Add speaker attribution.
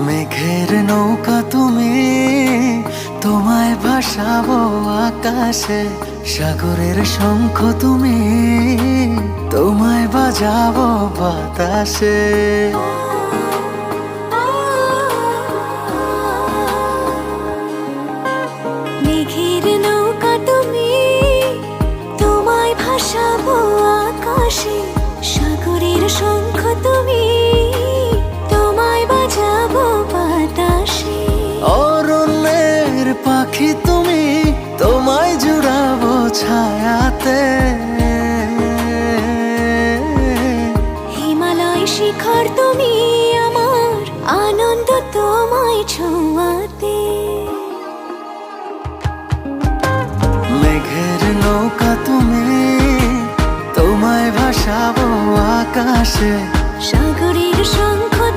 Speaker 1: মেঘের নৌকা তুমি, তোমায় ভাসাবো আকাশে। সাগরের শঙ্খ তুমি, তোমায় বাজাবো বাতাসে।
Speaker 2: মেঘের নৌকা তুমি, তোমায় ভাসাবো আকাশে। সাগরের শঙ্খ তুমি, তোমায় বাজাবো বাতাসে।
Speaker 1: অরণ্যের পাখি তুমি, তোমায় জুড়াবো ছায়াতে।
Speaker 2: হিমালয় শিখর তুমি, আমার আনন্দ তোমায় ছোঁয়াতে।
Speaker 1: মেঘের নৌকা তুমি, তোমায় ভাসাবো আকাশে।
Speaker 2: সাগরের শঙ্খ